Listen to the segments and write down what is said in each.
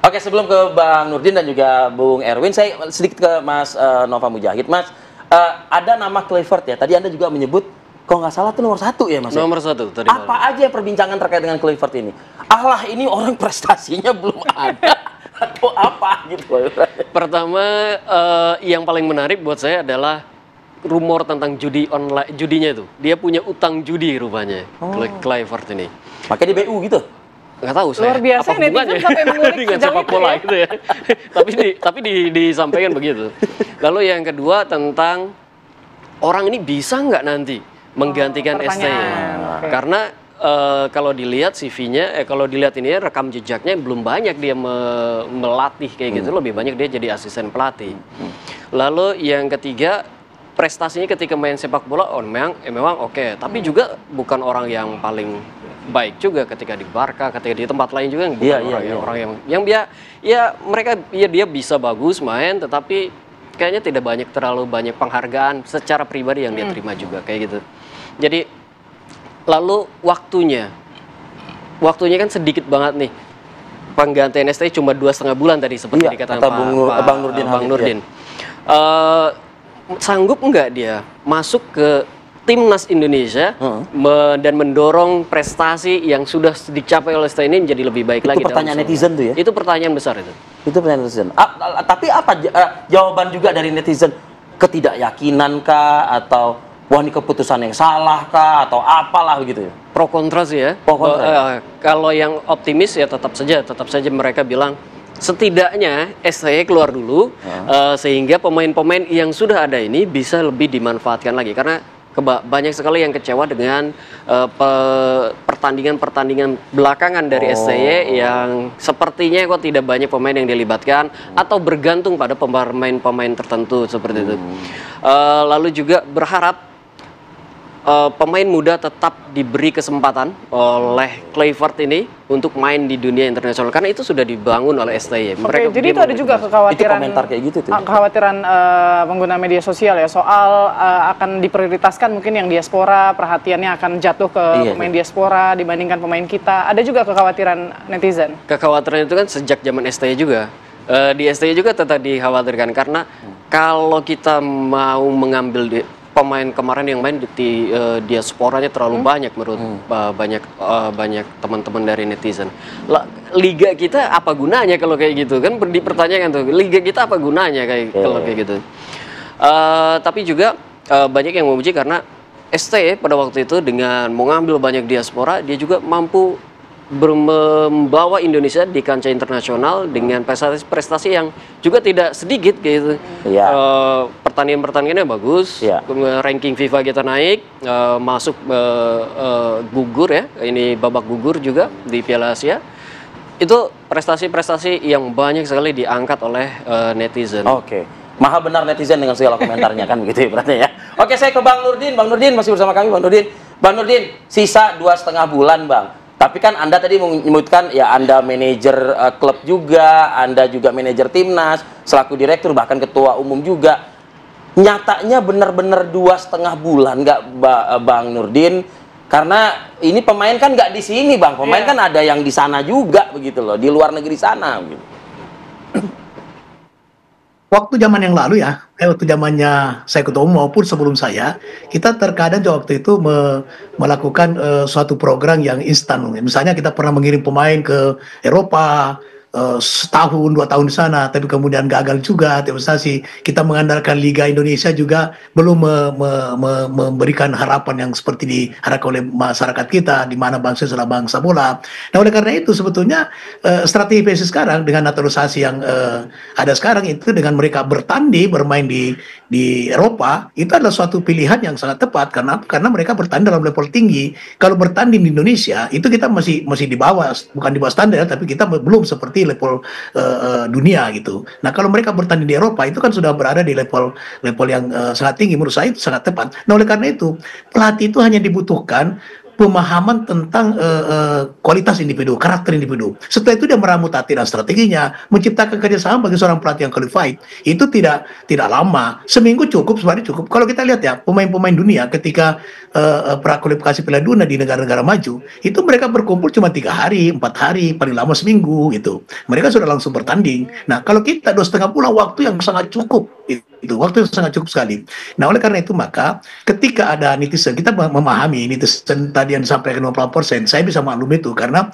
Oke, sebelum ke Bang Nurdin dan juga Bung Erwin, saya sedikit ke Mas Nova Mujahid. Mas, ada nama Kluivert ya. Tadi Anda juga menyebut, kalau nggak salah itu nomor 1 ya, Mas? Nomor 1 tadi. Apa aja perbincangan terkait dengan Kluivert ini? Allah, ini orang prestasinya belum ada atau apa gitu? Pertama, yang paling menarik buat saya adalah rumor tentang judi online, judinya itu. Dia punya utang judi rupanya, Kluivert ini. Makanya di BU gitu? Nggak tahu saya. Luar biasa, apa hubungannya sampai mengulik dengan sejauh sepak itu bola ya. gitu ya. tapi disampaikan begitu. Lalu yang kedua tentang orang ini bisa nggak nanti menggantikan ST-nya? Okay. Karena kalau dilihat CV-nya, kalau dilihat ini rekam jejaknya belum banyak dia melatih kayak gitu, lebih banyak dia jadi asisten pelatih. Lalu yang ketiga, prestasinya ketika main sepak bola, memang oke. Tapi juga bukan orang yang paling baik juga ketika di Barca, ketika di tempat lain juga bukan orang yang dia bisa bagus main, tetapi kayaknya tidak terlalu banyak penghargaan secara pribadi yang dia terima juga kayak gitu. Jadi lalu waktunya kan sedikit banget nih. Penggantian ST cuma 2,5 bulan tadi seperti dikatakan Bang Nurdin. Sanggup nggak dia masuk ke timnas Indonesia dan mendorong prestasi yang sudah dicapai oleh ST ini menjadi lebih baik lagi? Itu pertanyaan netizen tuh ya? Itu pertanyaan besar itu. Itu pertanyaan netizen. Tapi apa jawaban juga dari netizen? Ketidakyakinan kah? Atau wah ini keputusan yang salah kah? Atau apalah begitu ya? Pro kontra sih ya. Pro kontra. Kalau yang optimis ya tetap saja mereka bilang setidaknya STY keluar dulu sehingga pemain-pemain yang sudah ada ini bisa lebih dimanfaatkan lagi, karena banyak sekali yang kecewa dengan pertandingan belakangan dari STY yang sepertinya kok tidak banyak pemain yang dilibatkan atau bergantung pada pemain-pemain tertentu seperti itu. Lalu juga berharap pemain muda tetap diberi kesempatan oleh Kluivert ini untuk main di dunia internasional, karena itu sudah dibangun oleh STY. Jadi itu ada juga kekhawatiran, itu komentar kayak gitu tuh. Kekhawatiran pengguna media sosial ya soal akan diprioritaskan mungkin yang diaspora, perhatiannya akan jatuh ke pemain diaspora dibandingkan pemain kita. Ada juga kekhawatiran netizen. Kekhawatiran itu kan sejak zaman STY juga. Di STY juga tetap dikhawatirkan, karena kalau kita mau mengambil pemain kemarin yang main di diasporanya terlalu banyak menurut banyak teman-teman dari netizen. Liga kita apa gunanya kalau kayak gitu kan, dipertanyakan tuh, liga kita apa gunanya kalau kayak gitu. Tapi juga banyak yang memuji karena ST pada waktu itu dengan mengambil banyak diaspora, dia juga mampu membawa Indonesia di kancah internasional dengan prestasi yang juga tidak sedikit gitu. Pertandingannya bagus, ranking FIFA kita naik, masuk gugur ya, ini babak gugur juga di Piala Asia. Itu prestasi-prestasi yang banyak sekali diangkat oleh netizen. Oke. Maha benar netizen dengan segala komentarnya kan begitu ya berarti ya. Oke, saya ke Bang Nurdin. Bang Nurdin masih bersama kami, Bang Nurdin. Bang Nurdin, sisa 2,5 bulan, Bang. Tapi kan Anda tadi menyebutkan ya Anda manajer klub juga, Anda juga manajer timnas, selaku direktur bahkan ketua umum juga. Nyatanya benar-benar 2,5 bulan nggak Bang Nurdin? Karena ini pemain kan nggak di sini, Bang. Pemain kan ada yang di sana juga begitu loh, di luar negeri sana gitu. Waktu zaman yang lalu ya, waktu zamannya saya ketua umum maupun sebelum saya, kita terkadang waktu itu melakukan suatu program yang instan. Misalnya kita pernah mengirim pemain ke Eropa, setahun 2 tahun di sana, tapi kemudian gagal juga investasi. Kita mengandalkan Liga Indonesia juga belum memberikan harapan yang seperti diharapkan oleh masyarakat kita, di mana bangsa adalah bangsa bola. Nah, oleh karena itu sebetulnya strategi PSSI sekarang dengan naturalisasi yang ada sekarang itu, dengan mereka bermain di Eropa, itu adalah suatu pilihan yang sangat tepat. Karena mereka bertanding dalam level tinggi. Kalau bertanding di Indonesia itu kita masih di bawah, bukan di bawah standar, tapi kita belum seperti level dunia gitu. Nah, kalau mereka bertanding di Eropa itu kan sudah berada di level yang sangat tinggi. Menurut saya itu sangat tepat. Nah, oleh karena itu pelatih itu hanya dibutuhkan pemahaman tentang kualitas individu, karakter individu. Setelah itu dia meramu taktik dan strateginya, menciptakan kerjasama bagi seorang pelatih yang qualified. Itu tidak lama, seminggu cukup, sebenarnya cukup. Kalau kita lihat ya pemain-pemain dunia ketika prakualifikasi Piala Dunia di negara-negara maju, itu mereka berkumpul cuma 3 hari, 4 hari, paling lama seminggu gitu. Mereka sudah langsung bertanding. Nah kalau kita 2,5 bulan, waktu yang sangat cukup. Itu waktu yang sangat cukup sekali. Nah oleh karena itu maka ketika ada netizen, kita memahami netizen tadi yang disampaikan 50%, saya bisa maklum itu karena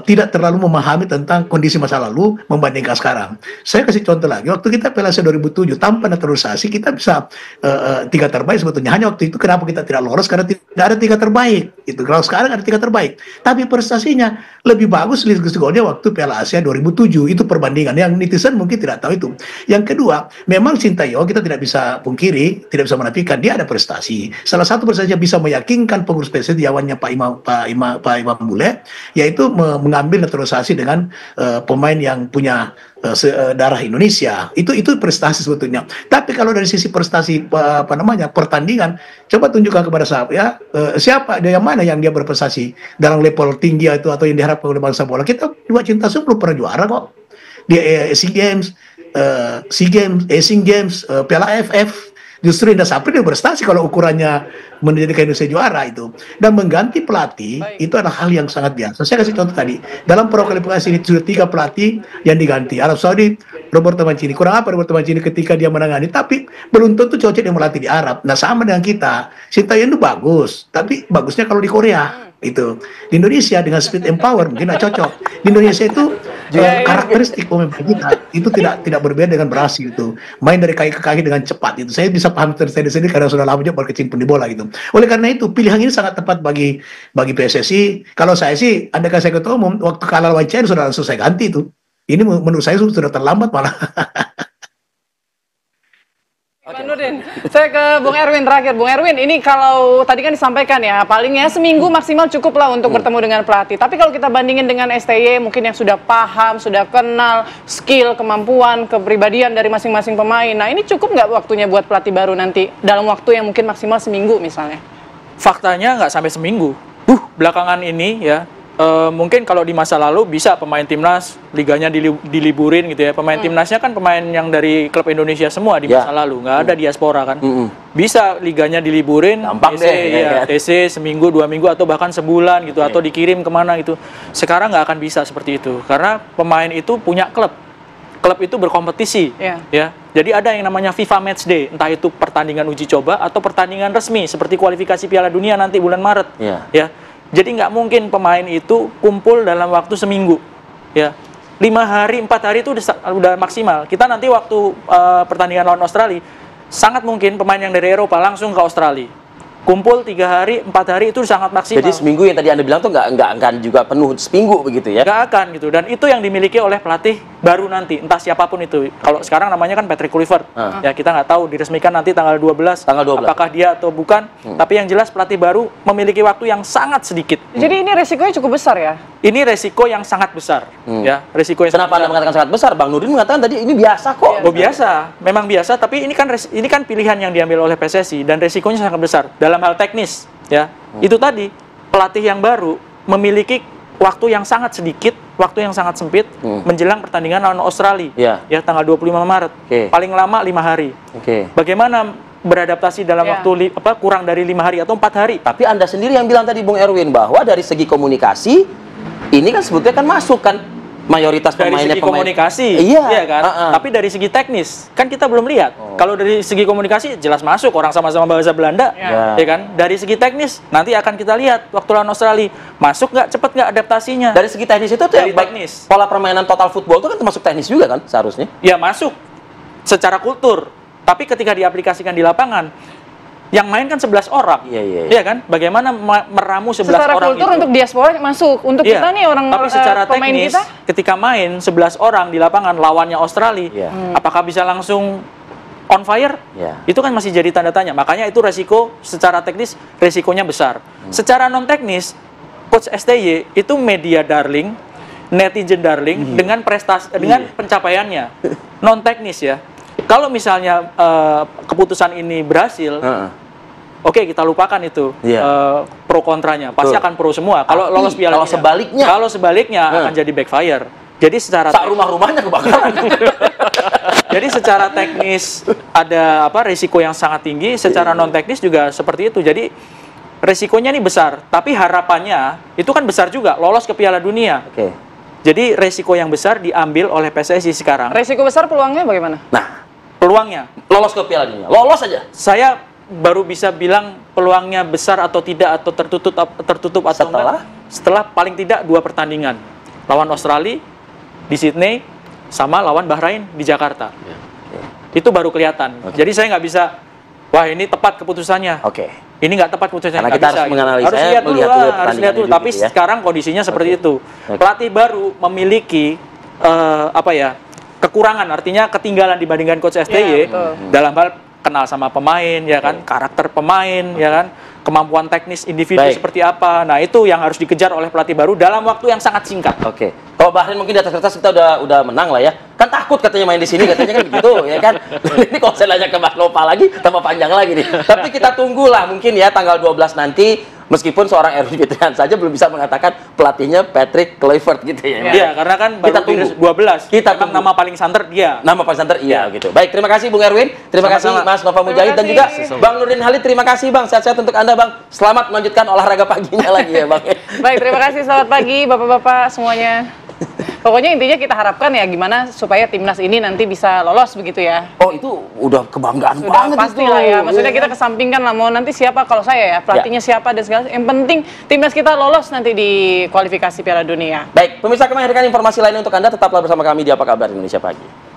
tidak terlalu memahami tentang kondisi masa lalu membandingkan sekarang. Saya kasih contoh lagi, waktu kita Piala Asia 2007 tanpa naturalisasi kita bisa 3 terbaik sebetulnya. Hanya waktu itu kenapa kita tidak lolos, karena tidak ada 3 terbaik. Itu kalau sekarang ada 3 terbaik. Tapi prestasinya lebih bagus golnya waktu Piala Asia 2007. Itu perbandingan yang netizen mungkin tidak tahu itu. Yang kedua, memang Sintayong kita tidak bisa pungkiri, tidak bisa menafikan dia ada prestasi. Salah satu prestasinya bisa meyakinkan pengurus PSSI Jawannya Pak Imam Bule, yaitu mengambil naturalisasi dengan pemain yang punya darah Indonesia. Itu prestasi sebetulnya. Tapi kalau dari sisi prestasi pertandingan, coba tunjukkan kepada saya siapa dia, yang mana yang dia berprestasi dalam level tinggi itu atau yang diharapkan oleh bangsa bola. Kita dua cinta belum pernah juara kok di SEA Games, Asian Games, Piala AFF. Justru Indra Sapri dia berprestasi kalau ukurannya menjadikan Indonesia juara itu. Dan mengganti pelatih itu adalah hal yang sangat biasa. Saya kasih contoh tadi, dalam prakualifikasi ini sudah 3 pelatih yang diganti. Arab Saudi, Roberto Mancini. Kurang apa Roberto Mancini ketika dia menangani, tapi belum tentu cocok dia melatih di Arab. Nah sama dengan kita, Sintayong itu bagus, tapi bagusnya kalau di Korea. Itu di Indonesia dengan speed and power mungkin tidak cocok. Di Indonesia itu karakteristik pemain kita itu tidak berbeda dengan Brasil itu, main dari kaki ke kaki dengan cepat. Itu saya bisa paham dari sini karena sudah lama juga berkecimpung di bola gitu. Oleh karena itu pilihan ini sangat tepat bagi PSSI. Kalau saya sih, andaikan saya ketua umum waktu kalah lawan China sudah langsung saya ganti itu. Ini menurut saya sudah terlambat malah. Pak Nurdin, saya ke Bung Erwin terakhir. Bung Erwin, ini kalau tadi kan disampaikan ya, palingnya seminggu maksimal cukup lah untuk bertemu dengan pelatih. Tapi kalau kita bandingin dengan STY, mungkin yang sudah paham, sudah kenal skill, kemampuan, kepribadian dari masing-masing pemain. Nah ini cukup nggak waktunya buat pelatih baru nanti dalam waktu yang mungkin maksimal seminggu misalnya? Faktanya nggak sampai seminggu. Belakangan ini ya, mungkin kalau di masa lalu bisa pemain timnas liganya diliburin gitu ya. Pemain timnasnya kan pemain yang dari klub Indonesia semua di masa lalu, nggak ada diaspora kan. Bisa liganya diliburin, TC seminggu 2 minggu atau bahkan sebulan gitu, atau dikirim kemana gitu. Sekarang nggak akan bisa seperti itu karena pemain itu punya klub itu berkompetisi ya. Jadi ada yang namanya FIFA Match Day, entah itu pertandingan uji coba atau pertandingan resmi seperti kualifikasi Piala Dunia nanti bulan Maret ya. Jadi nggak mungkin pemain itu kumpul dalam waktu seminggu, ya. 5 hari, 4 hari itu udah maksimal. Kita nanti waktu pertandingan lawan Australia, sangat mungkin pemain yang dari Eropa langsung ke Australia. Kumpul 3 hari, 4 hari itu sangat maksimal. Jadi seminggu yang tadi Anda bilang tuh nggak akan juga penuh seminggu begitu ya? Nggak akan gitu. Dan itu yang dimiliki oleh pelatih baru nanti, entah siapapun itu. Kalau sekarang namanya kan Patrick Kluivert. Ya kita nggak tahu, diresmikan nanti tanggal 12. Apakah dia atau bukan. Tapi yang jelas pelatih baru memiliki waktu yang sangat sedikit. Jadi ini resikonya cukup besar ya? Ini resiko yang sangat besar. Ya, resiko yang Kenapa Anda mengatakan sangat besar? Bang Nurdin mengatakan tadi ini biasa kok. Oh biasa, memang biasa. Tapi ini kan pilihan yang diambil oleh PSSI dan resikonya sangat besar dalam hal teknis. Ya, itu tadi pelatih yang baru memiliki waktu yang sangat sedikit, waktu yang sangat sempit menjelang pertandingan lawan Australia. Ya, tanggal 25 Maret. Paling lama 5 hari. Bagaimana beradaptasi dalam waktu kurang dari 5 hari atau 4 hari? Tapi Anda sendiri yang bilang tadi Bung Erwin bahwa dari segi komunikasi ini kan sebetulnya kan masuk kan mayoritas pemainnya dari segi komunikasi, iya kan. Tapi dari segi teknis kan kita belum lihat. Kalau dari segi komunikasi jelas masuk, orang sama-sama bahasa Belanda, ya kan. Dari segi teknis nanti akan kita lihat waktu lawan Australia masuk nggak, cepet nggak adaptasinya. Dari segi teknis itu dari teknis. Pola permainan total football itu kan termasuk teknis juga kan seharusnya? Ya masuk secara kultur. Tapi ketika diaplikasikan di lapangan, yang main kan 11 orang, iya kan? Bagaimana meramu 11 secara orang kultur itu? Untuk diaspora masuk, untuk kita nih orang tapi secara pemain teknis, kita, ketika main 11 orang di lapangan lawannya Australia, apakah bisa langsung on fire? Itu kan masih jadi tanda tanya. Makanya itu resiko secara teknis, resikonya besar. Secara non teknis, Coach STY itu media darling, netizen darling dengan prestasi, dengan pencapaiannya. Non teknis ya. Kalau misalnya keputusan ini berhasil, oke kita lupakan itu pro kontranya. Pasti akan pro semua. Kalau lolos Piala Dunia. Kalau sebaliknya akan jadi backfire. Jadi secara rumah-rumahnya kebakaran. Jadi secara teknis ada risiko yang sangat tinggi, secara non teknis juga seperti itu. Jadi resikonya ini besar, tapi harapannya itu kan besar juga, lolos ke Piala Dunia. Jadi resiko yang besar diambil oleh PSSI sekarang. Resiko besar, peluangnya bagaimana? Nah, peluangnya lolos ke Piala Dunia, lolos aja. Saya baru bisa bilang peluangnya besar atau tidak, atau tertutup atau enggak setelah paling tidak 2 pertandingan, lawan Australia di Sydney sama lawan Bahrain di Jakarta. Itu baru kelihatan. Jadi saya nggak bisa, wah ini tepat keputusannya. Ini nggak tepat keputusannya. Karena kita harus menganalisa, harus lihat dulu. Tapi sekarang kondisinya seperti itu. Pelatih baru memiliki kekurangan, artinya ketinggalan dibandingkan coach STY dalam hal kenal sama pemain, ya kan, karakter pemain, ya kan, kemampuan teknis individu seperti apa. Nah, itu yang harus dikejar oleh pelatih baru dalam waktu yang sangat singkat. Kalau Bahrain mungkin di atas kertas kita udah menang lah ya. Kan takut katanya main di sini, katanya kan begitu, ya kan. Ini kalau saya nanya ke Mas Nova lagi, tambah panjang lagi nih. Tapi kita tunggulah mungkin ya tanggal 12 nanti. Meskipun seorang Erwin Fitrian saja belum bisa mengatakan pelatihnya Patrick Kluivert gitu ya. Iya, karena kan baru kita 12. Kita nama paling santer dia. Nama paling santer iya gitu. Baik, terima kasih Bung Erwin. Terima kasih Mas Nova Mujahid dan juga Bang Nurdin Halid. Terima kasih Bang. Sehat-sehat untuk Anda Bang. Selamat melanjutkan olahraga paginya lagi ya Bang. Baik, terima kasih. Selamat pagi Bapak-bapak semuanya. Pokoknya intinya kita harapkan ya gimana supaya timnas ini nanti bisa lolos begitu ya. Oh itu udah kebanggaan sudah banget pasti itu. Lah ya. Maksudnya kita kesampingkan lah mau nanti siapa, kalau saya ya pelatihnya siapa dan segala. Yang penting timnas kita lolos nanti di kualifikasi Piala Dunia. Baik, pemirsa, kami hadirkan informasi lain untuk Anda. Tetaplah bersama kami di Apa Kabar Indonesia Pagi.